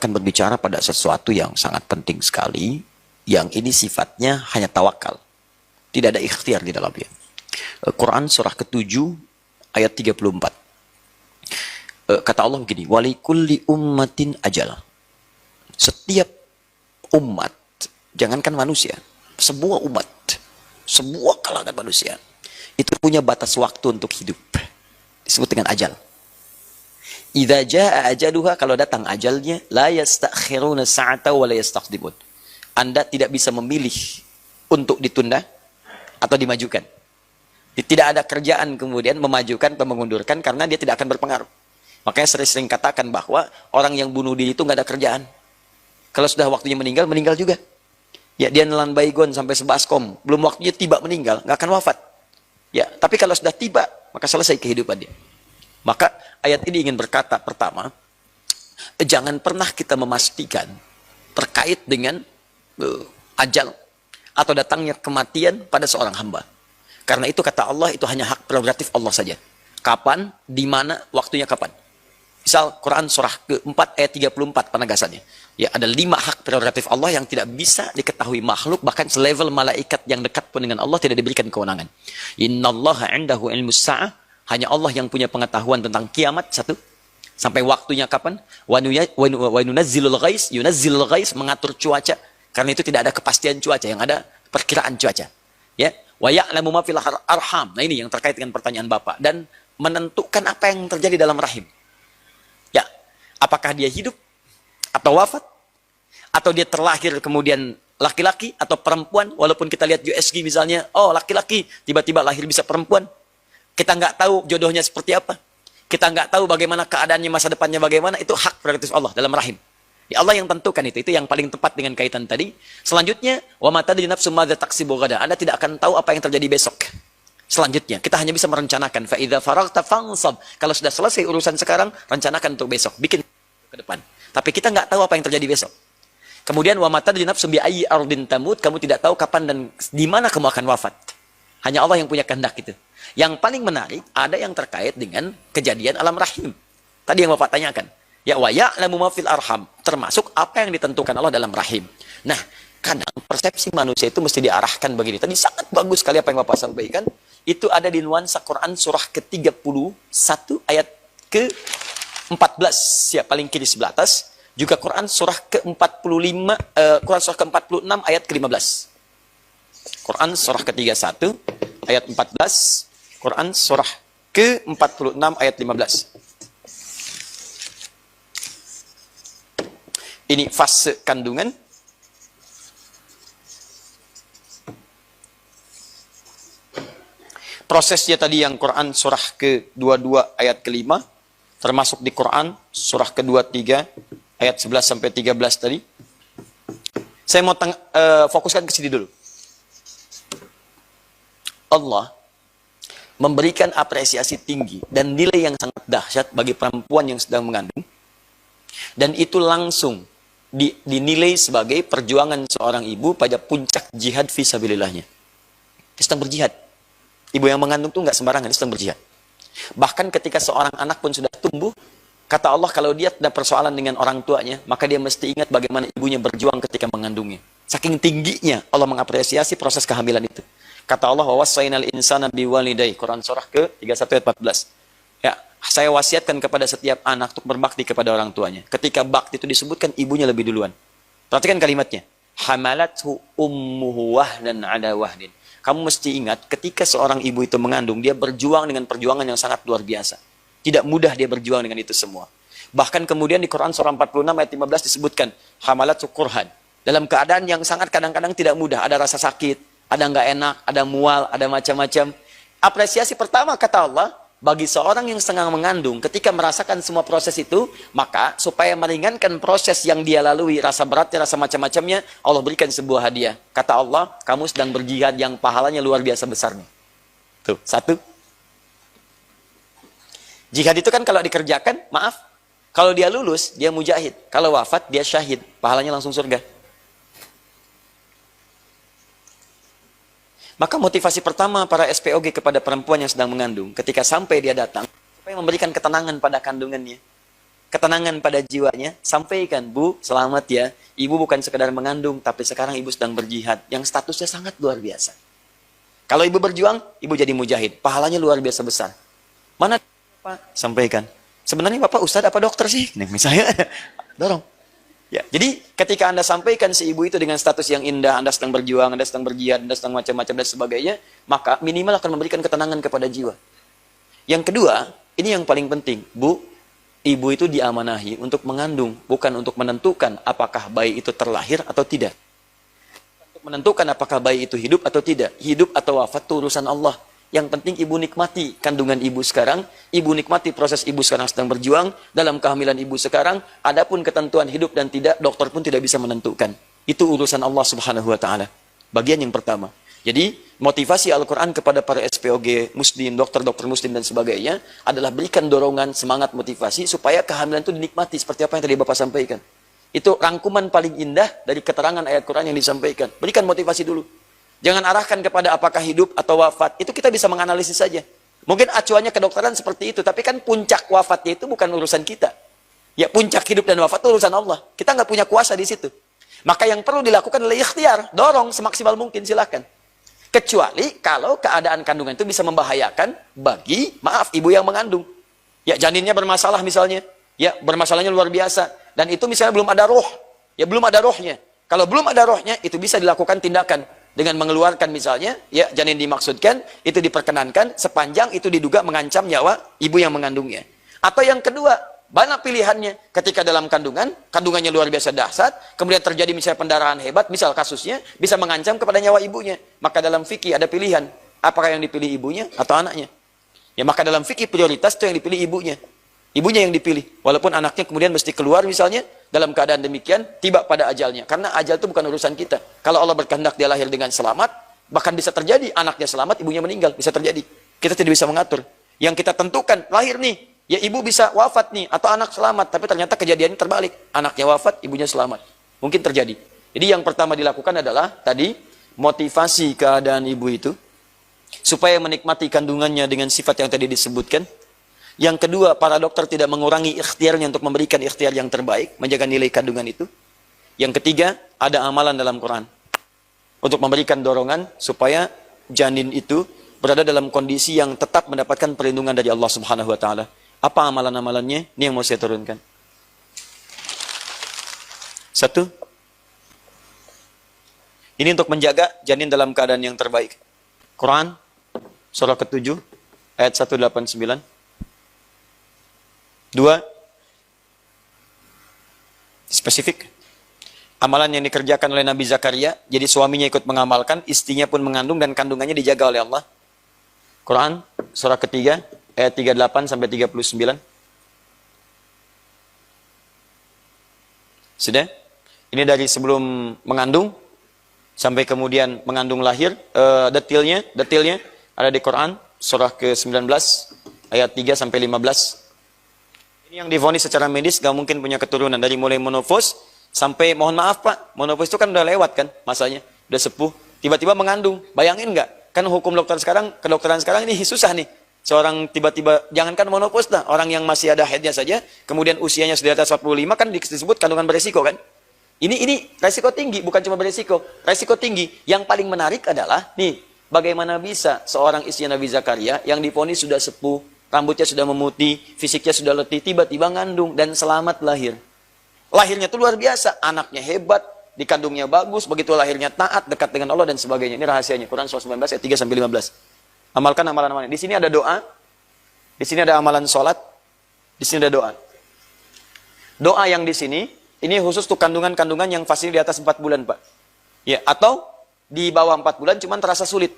akan berbicara pada sesuatu yang sangat penting sekali, yang ini sifatnya hanya tawakal. Tidak ada ikhtiar di dalamnya. Quran surah ke-7 ayat 34. Kata Allah begini, walikulli ummatin ajal. Setiap umat, jangankan manusia, semua umat, semua kalangan manusia, itu punya batas waktu untuk hidup. Disebut dengan ajal. Idza jaa ajaluha, kalau datang ajalnya, la yastakhiruna sa'ata wa la yastaqdimun. Anda tidak bisa memilih untuk ditunda atau dimajukan. Tidak ada kerjaan kemudian memajukan atau mengundurkan karena dia tidak akan berpengaruh. Makanya sering-sering katakan bahwa orang yang bunuh diri itu nggak ada kerjaan. Kalau sudah waktunya meninggal, meninggal juga. Ya, dia nelan baygon sampai sebaskom, belum waktunya tiba meninggal, nggak akan wafat. Ya, tapi kalau sudah tiba, maka selesai kehidupan dia. Maka ayat ini ingin berkata, pertama, jangan pernah kita memastikan terkait dengan ajal atau datangnya kematian pada seorang hamba. Karena itu kata Allah, itu hanya hak prerogatif Allah saja. Kapan, di mana, waktunya kapan. Misal Quran surah ke-4 ayat 34 penegasannya. Ya, ada 5 hak prerogatif Allah yang tidak bisa diketahui makhluk, bahkan selevel malaikat yang dekat pun dengan Allah tidak diberikan kewenangan. Innallaha 'indahu ilmus sa'ah, hanya Allah yang punya pengetahuan tentang kiamat, satu. Sampai waktunya kapan. Wa yunazzilul ghais, mengatur cuaca. Karena itu tidak ada kepastian cuaca, yang ada perkiraan cuaca. Ya, wa ya'lamu ma fil arham. Nah, ini yang terkait dengan pertanyaan Bapak, dan menentukan apa yang terjadi dalam rahim. Ya, apakah dia hidup atau wafat, atau dia terlahir kemudian laki-laki atau perempuan. Walaupun kita lihat USG misalnya, oh laki-laki tiba-tiba lahir bisa perempuan, kita nggak tahu jodohnya seperti apa, kita nggak tahu bagaimana keadaannya, masa depannya bagaimana. Itu hak prerogatif Allah dalam rahim. Ya, Allah yang tentukan itu yang paling tepat dengan kaitan tadi. Selanjutnya, wa ma tadri nafsum madza taksibu ghadan. Anda tidak akan tahu apa yang terjadi besok. Selanjutnya, kita hanya bisa merencanakan. Fa idza faraghta fansab. Kalau sudah selesai urusan sekarang, rencanakan untuk besok, bikin ke depan. Tapi kita nggak tahu apa yang terjadi besok. Kemudian, wa ma tadri nafsum bi ayyi ardin tamut. Kamu tidak tahu kapan dan di mana kamu akan wafat. Hanya Allah yang punya kehendak itu. Yang paling menarik, ada yang terkait dengan kejadian alam rahim. Tadi yang Bapak tanyakan. Ya, wa ya'lamu ma fil arham, termasuk apa yang ditentukan Allah dalam rahim. Nah, kadang persepsi manusia itu mesti diarahkan begini. Tadi sangat bagus sekali apa yang Bapak sampaikan. Itu ada di nuansa Quran surah ke-31 ayat ke-14, ya paling kiri sebelah atas. Juga Quran surah ke-45, Quran surah ke-46 ayat ke-15. Quran surah ke-31 ayat 14, Quran surah ke-46 ayat 15. Ini fase kandungan. Prosesnya tadi yang Quran surah ke-22 ayat ke-5, termasuk di Quran surah ke-23 ayat 11 sampai 13 tadi. Saya mau fokuskan ke sini dulu. Allah memberikan apresiasi tinggi dan nilai yang sangat dahsyat bagi perempuan yang sedang mengandung. Dan itu langsung dinilai sebagai perjuangan seorang ibu pada puncak jihad fisabilillahnya. Dia sedang berjihad. Ibu yang mengandung itu nggak sembarangan, dia sedang berjihad. Bahkan ketika seorang anak pun sudah tumbuh, kata Allah kalau dia ada persoalan dengan orang tuanya, maka dia mesti ingat bagaimana ibunya berjuang ketika mengandungnya. Saking tingginya Allah mengapresiasi proses kehamilan itu. Kata Allah, wa wassaynal insana biwalidayhi, Quran surah ke-31 ayat 14. Ya, saya wasiatkan kepada setiap anak untuk berbakti kepada orang tuanya. Ketika bakti itu disebutkan, ibunya lebih duluan. Perhatikan kalimatnya. Hamalathu ummuhu wahnan ala wahdin. Kamu mesti ingat, ketika seorang ibu itu mengandung, dia berjuang dengan perjuangan yang sangat luar biasa. Tidak mudah dia berjuang dengan itu semua. Bahkan kemudian di Quran surah 46 ayat 15 disebutkan, hamalathu kurhan. Dalam keadaan yang sangat kadang-kadang tidak mudah. Ada rasa sakit, ada nggak enak, ada mual, ada macam-macam. Apresiasi pertama kata Allah, bagi seorang yang sedang mengandung, ketika merasakan semua proses itu, maka supaya meringankan proses yang dia lalui, rasa beratnya, rasa macam-macamnya, Allah berikan sebuah hadiah. Kata Allah, kamu sedang berjihad yang pahalanya luar biasa besarnya. Tuh, satu. Jihad itu kan kalau dikerjakan, maaf, kalau dia lulus, dia mujahid. Kalau wafat, dia syahid. Pahalanya langsung surga. Maka motivasi pertama para SPOG kepada perempuan yang sedang mengandung, ketika sampai dia datang, supaya memberikan ketenangan pada kandungannya. ketenangan pada jiwanya, sampaikan, Bu, selamat ya. Ibu bukan sekedar mengandung, tapi sekarang ibu sedang berjihad, yang statusnya sangat luar biasa. Kalau ibu berjuang, ibu jadi mujahid. Pahalanya luar biasa besar. Mana Pak? Sampaikan. Sebenarnya Bapak ustadz apa dokter sih? Nih, misalnya, dorong. Ya, jadi ketika Anda sampaikan si ibu itu dengan status yang indah, Anda sedang berjuang, Anda sedang berjihad, Anda sedang macam-macam dan sebagainya, maka minimal akan memberikan ketenangan kepada jiwa. Yang kedua, ini yang paling penting. Bu, ibu itu diamanahi untuk mengandung, bukan untuk menentukan apakah bayi itu terlahir atau tidak. Untuk menentukan apakah bayi itu hidup atau tidak. Hidup atau wafat itu urusan Allah. Yang penting ibu nikmati kandungan ibu sekarang, ibu nikmati proses ibu sekarang sedang berjuang, dalam kehamilan ibu sekarang, adapun ketentuan hidup dan tidak, dokter pun tidak bisa menentukan. Itu urusan Allah Subhanahu wa Ta'ala. Bagian yang pertama. Jadi, motivasi Al-Quran kepada para SPOG Muslim, dokter-dokter Muslim dan sebagainya, adalah berikan dorongan, semangat, motivasi, supaya kehamilan itu dinikmati, seperti apa yang tadi Bapak sampaikan. Itu rangkuman paling indah dari keterangan ayat Quran yang disampaikan. Berikan motivasi dulu. Jangan arahkan kepada apakah hidup atau wafat. Itu kita bisa menganalisis saja. Mungkin acuannya kedokteran seperti itu. Tapi kan puncak wafatnya itu bukan urusan kita. Ya, puncak hidup dan wafat itu urusan Allah. Kita nggak punya kuasa di situ. Maka yang perlu dilakukan adalah ikhtiar. Dorong semaksimal mungkin, silakan. Kecuali kalau keadaan kandungan itu bisa membahayakan bagi, maaf, ibu yang mengandung. Ya, janinnya bermasalah misalnya. Ya, bermasalahnya luar biasa. Dan itu misalnya belum ada roh. Ya, belum ada rohnya. Kalau belum ada rohnya, itu bisa dilakukan tindakan. Dengan mengeluarkan misalnya, ya, janin dimaksudkan, itu diperkenankan, sepanjang itu diduga mengancam nyawa ibu yang mengandungnya. Atau yang kedua, mana pilihannya? Ketika dalam kandungannya luar biasa dahsyat, kemudian terjadi misalnya pendarahan hebat, misal kasusnya, bisa mengancam kepada nyawa ibunya. Maka dalam fikih ada pilihan, apakah yang dipilih ibunya atau anaknya. Ya, maka dalam fikih prioritas itu yang dipilih ibunya. Ibunya yang dipilih. Walaupun anaknya kemudian mesti keluar misalnya, dalam keadaan demikian, tiba pada ajalnya. Karena ajal itu bukan urusan kita. Kalau Allah berkehendak dia lahir dengan selamat, bahkan bisa terjadi anaknya selamat, ibunya meninggal. Bisa terjadi. Kita tidak bisa mengatur. Yang kita tentukan, lahir nih, ya ibu bisa wafat nih, atau anak selamat. Tapi ternyata kejadiannya terbalik. Anaknya wafat, ibunya selamat. Mungkin terjadi. Jadi yang pertama dilakukan adalah, tadi, motivasi keadaan ibu itu, supaya menikmati kandungannya dengan sifat yang tadi disebutkan. Yang kedua, para dokter tidak mengurangi ikhtiarnya untuk memberikan ikhtiar yang terbaik, menjaga nilai kandungan itu. Yang ketiga, ada amalan dalam Quran. Untuk memberikan dorongan supaya janin itu berada dalam kondisi yang tetap mendapatkan perlindungan dari Allah Subhanahu wa Ta'ala. Apa amalan-amalannya? Ini yang mau saya turunkan. Satu, ini untuk menjaga janin dalam keadaan yang terbaik. Quran, surah ke-7, ayat 189. Dua, spesifik. Amalan yang dikerjakan oleh Nabi Zakaria, jadi suaminya ikut mengamalkan, istrinya pun mengandung dan kandungannya dijaga oleh Allah. Quran, surah ketiga, ayat 38 sampai 39. Sudah? Ini dari sebelum mengandung sampai kemudian mengandung lahir, detailnya ada di Quran, surah ke-19, ayat 3 sampai 15. Yang divonis secara medis gak mungkin punya keturunan, dari mulai monofos sampai, mohon maaf Pak, monofos itu kan udah lewat kan masanya, udah sepuh, tiba-tiba mengandung. Bayangin nggak? Kan hukum dokter sekarang, kedokteran sekarang ini susah nih. Seorang tiba-tiba, jangankan monopos lah, orang yang masih ada haidnya saja, kemudian usianya sudah atas 45 kan disebut kandungan beresiko kan? Ini resiko tinggi, bukan cuma beresiko, resiko tinggi. Yang paling menarik adalah nih, bagaimana bisa seorang istri Nabi Zakaria yang divonis sudah sepuh, rambutnya sudah memutih, fisiknya sudah letih, tiba-tiba ngandung dan selamat lahir. Lahirnya itu luar biasa, anaknya hebat, dikandungnya bagus, begitu lahirnya taat, dekat dengan Allah dan sebagainya. Ini rahasianya, Quran surah 19 ayat 3 sampai 15. Amalkan amalan-amalan. Di sini ada doa, di sini ada amalan sholat, di sini ada doa. Doa yang di sini, ini khusus untuk kandungan-kandungan yang fasih di atas 4 bulan, Pak. Ya, atau di bawah 4 bulan cuman terasa sulit.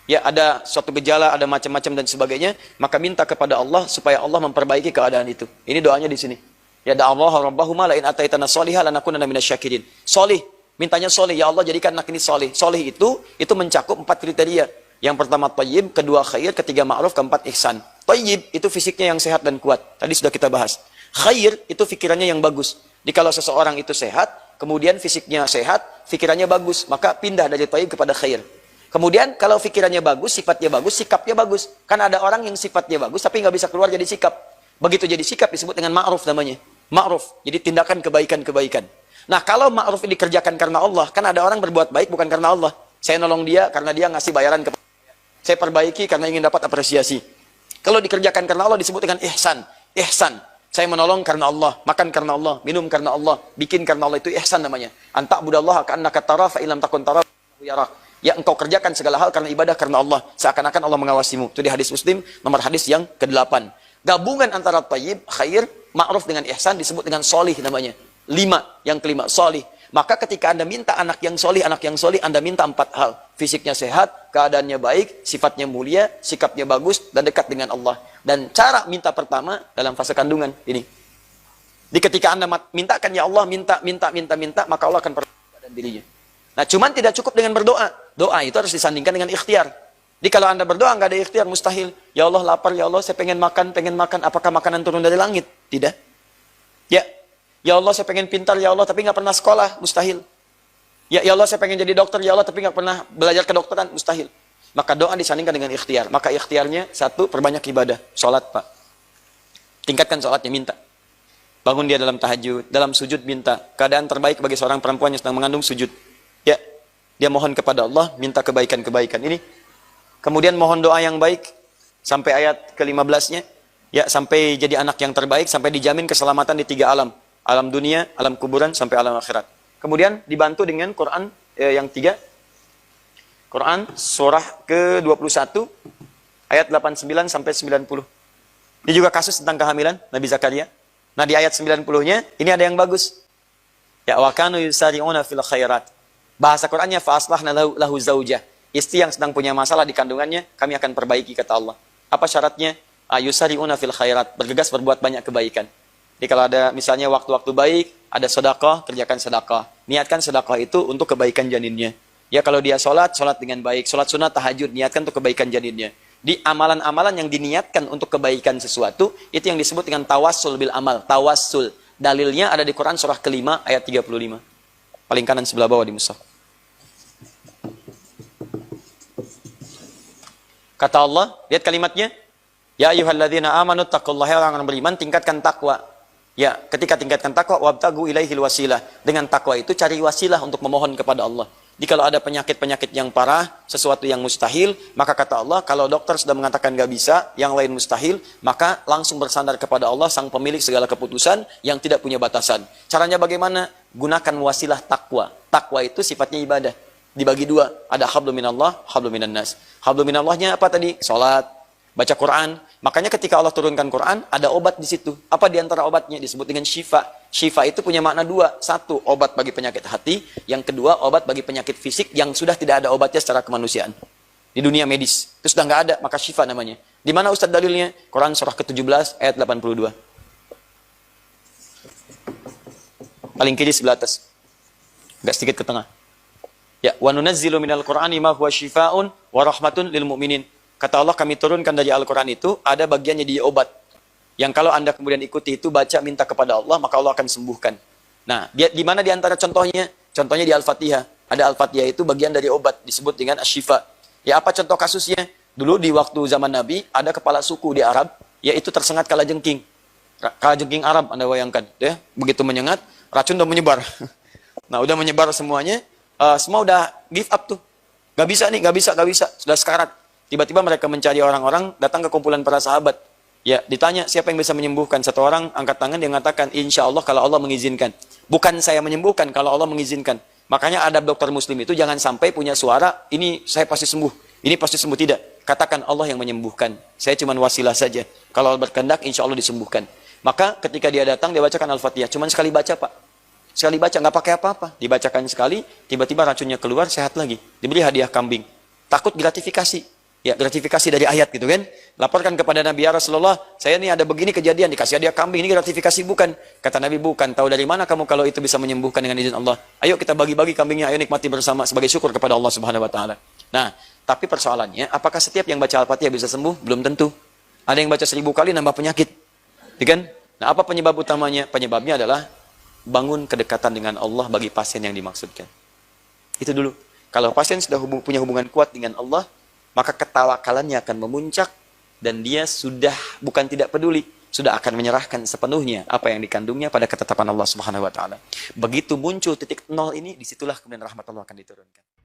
Ya, ada suatu gejala, ada macam-macam dan sebagainya, maka minta kepada Allah supaya Allah memperbaiki keadaan itu. Ini doanya di sini. Ya, da Allah rabbahuma la in ataitana sholihan lanakunanna minasyakirin. Solih, mintanya solih, ya Allah jadikan anak ini solih. Solih itu mencakup 4 kriteria. Yang pertama thayyib, kedua khair, ketiga ma'ruf, keempat ihsan. Thayyib itu fisiknya yang sehat dan kuat. Tadi sudah kita bahas. Khair itu pikirannya yang bagus. Jadi kalau seseorang itu sehat, kemudian fisiknya sehat, pikirannya bagus, maka pindah dari thayyib kepada khair. Kemudian kalau pikirannya bagus, sifatnya bagus, sikapnya bagus. Kan ada orang yang sifatnya bagus tapi nggak bisa keluar jadi sikap. Begitu jadi sikap disebut dengan ma'ruf namanya. Ma'ruf, jadi tindakan kebaikan-kebaikan. Nah, kalau ma'ruf ini dikerjakan karena Allah, kan ada orang berbuat baik bukan karena Allah. Saya nolong dia karena dia ngasih bayaran ke saya perbaiki karena ingin dapat apresiasi. Kalau dikerjakan karena Allah disebut dengan ihsan. Ihsan. Saya menolong karena Allah, makan karena Allah, minum karena Allah, bikin karena Allah, itu ihsan namanya. Anta'budallaha ka'annaka tara fa illam takun tara yarak. Ya, engkau kerjakan segala hal karena ibadah karena Allah, seakan-akan Allah mengawasimu. Itu di hadis Muslim nomor hadis yang ke-8. Gabungan antara thayyib, khair, ma'ruf dengan ihsan disebut dengan solih namanya. 5, yang kelima, solih. Maka ketika Anda minta anak yang solih, Anda minta 4 hal. Fisiknya sehat, keadaannya baik, sifatnya mulia, sikapnya bagus, dan dekat dengan Allah. Dan cara minta pertama dalam fase kandungan ini. Di ketika Anda mintakan, ya Allah, minta, maka Allah akan perbaiki dan dirinya. Nah, cuman tidak cukup dengan berdoa. Doa itu harus disandingkan dengan ikhtiar. Jadi kalau Anda berdoa nggak ada ikhtiar, mustahil. Ya Allah, lapar, ya Allah, saya pengen makan. Apakah makanan turun dari langit? Tidak. Ya Allah, saya pengen pintar, ya Allah, tapi nggak pernah sekolah, mustahil. Ya Allah, saya pengen jadi dokter, ya Allah, tapi nggak pernah belajar kedokteran, mustahil. Maka doa disandingkan dengan ikhtiar. Maka ikhtiarnya, 1, perbanyak ibadah. Sholat, Pak. Tingkatkan sholatnya, minta. Bangun dia dalam tahajud, dalam sujud minta. Keadaan terbaik bagi seorang perempuan yang sedang mengandung sujud. Ya, dia mohon kepada Allah, minta kebaikan-kebaikan. Ini. Kemudian mohon doa yang baik, sampai ayat ke-15-nya. Ya, sampai jadi anak yang terbaik, sampai dijamin keselamatan di 3 alam. Alam dunia, alam kuburan, sampai alam akhirat. Kemudian dibantu dengan Quran yang 3. Quran surah ke-21 ayat 89 sampai 90. Ini juga kasus tentang kehamilan Nabi Zakaria. Nah, di ayat 90-nya ini ada yang bagus. Ya, wa kanu yusari'una fil khairat. Bahasa Qurannya fa aslahna lahu zaujah. Istri yang sedang punya masalah di kandungannya, kami akan perbaiki, kata Allah. Apa syaratnya? Yusari'una fil khairat, bergegas berbuat banyak kebaikan. Jadi kalau ada misalnya waktu-waktu baik, ada sedekah, kerjakan sedekah. Niatkan sedekah itu untuk kebaikan janinnya. Ya, kalau dia sholat dengan baik. Sholat sunat, tahajud, niatkan untuk kebaikan janinnya. Di amalan-amalan yang diniatkan untuk kebaikan sesuatu, itu yang disebut dengan tawassul bil amal. Tawassul. Dalilnya ada di Quran surah ke-5 ayat 35. Paling kanan sebelah bawah di mushaf. Kata Allah, lihat kalimatnya. Ya ayyuhalladzina amanu taqullaha, orang beriman, tingkatkan takwa. Ya, ketika tingkatkan takwa, wabtagu ilaihil wasilah. Dengan takwa itu cari wasilah untuk memohon kepada Allah. Jadi kalau ada penyakit-penyakit yang parah, sesuatu yang mustahil, maka kata Allah, kalau dokter sudah mengatakan nggak bisa, yang lain mustahil, maka langsung bersandar kepada Allah, sang pemilik segala keputusan yang tidak punya batasan. Caranya bagaimana? Gunakan wasilah takwa. Takwa itu sifatnya ibadah. Dibagi 2, ada hablum minallah, hablum minannas. Hablum minallahnya apa tadi? Salat, baca Quran. Makanya ketika Allah turunkan Quran, ada obat di situ. Apa di antara obatnya? Disebut dengan syifa. Syifa itu punya makna 2. 1, obat bagi penyakit hati. Yang kedua, obat bagi penyakit fisik yang sudah tidak ada obatnya secara kemanusiaan. Di dunia medis. Itu sudah nggak ada, maka syifa namanya. Di mana Ustaz dalilnya? Quran surah ke-17 ayat 82. Paling kiri sebelah atas. Agak sedikit ke tengah. Ya, wa nunazzilu minal Qur'ani ma huwa syifaa'un wa rahmatun lil mu'minin. Kata Allah, kami turunkan dari Al-Quran itu, ada bagiannya di obat. Yang kalau Anda kemudian ikuti itu, baca, minta kepada Allah, maka Allah akan sembuhkan. Nah, di mana di antara contohnya? Contohnya di Al-Fatihah. Ada Al-Fatihah itu bagian dari obat, disebut dengan asyifa. Ya, apa contoh kasusnya? Dulu di waktu zaman Nabi, ada kepala suku di Arab, yaitu tersengat kalajengking. Kalajengking Arab, Anda bayangkan. Ya, begitu menyengat, racun udah menyebar. Nah, udah menyebar semuanya, semua udah give up tuh. Gak bisa nih, gak bisa. Sudah sekarat. Tiba-tiba mereka mencari orang-orang, datang ke kumpulan para sahabat. Ya, ditanya siapa yang bisa menyembuhkan. Satu orang angkat tangan, dia mengatakan, insya Allah kalau Allah mengizinkan. Bukan saya menyembuhkan, kalau Allah mengizinkan. Makanya adab dokter muslim itu jangan sampai punya suara, ini saya pasti sembuh, ini pasti sembuh. Tidak. Katakan Allah yang menyembuhkan. Saya cuma wasilah saja. Kalau Allah berkehendak, insya Allah disembuhkan. Maka ketika dia datang, dia bacakan Al-Fatihah. Cuma sekali baca, Pak. Sekali baca, nggak pakai apa-apa. Dibacakan sekali, tiba-tiba racunnya keluar, sehat lagi. Diberi hadiah kambing. Takut gratifikasi. Ya, gratifikasi dari ayat gitu kan. Laporkan kepada Nabi, ya Rasulullah, saya ini ada begini kejadian, dikasih hadiah kambing, ini gratifikasi bukan? Kata Nabi, bukan. Tahu dari mana kamu kalau itu bisa menyembuhkan dengan izin Allah? Ayo kita bagi-bagi kambingnya, ayo nikmati bersama sebagai syukur kepada Allah Subhanahu wa taala. Nah, tapi persoalannya, apakah setiap yang baca Al-Fatihah bisa sembuh? Belum tentu. Ada yang baca 1000 kali nambah penyakit. Ya kan? Nah, apa penyebab utamanya? Penyebabnya adalah bangun kedekatan dengan Allah bagi pasien yang dimaksudkan. Itu dulu. Kalau pasien sudah punya hubungan kuat dengan Allah, maka ketawakalannya akan memuncak dan dia sudah bukan tidak peduli, sudah akan menyerahkan sepenuhnya apa yang dikandungnya pada ketetapan Allah Subhanahu wa taala. Begitu muncul titik nol ini, disitulah kemudian rahmat Allah akan diturunkan.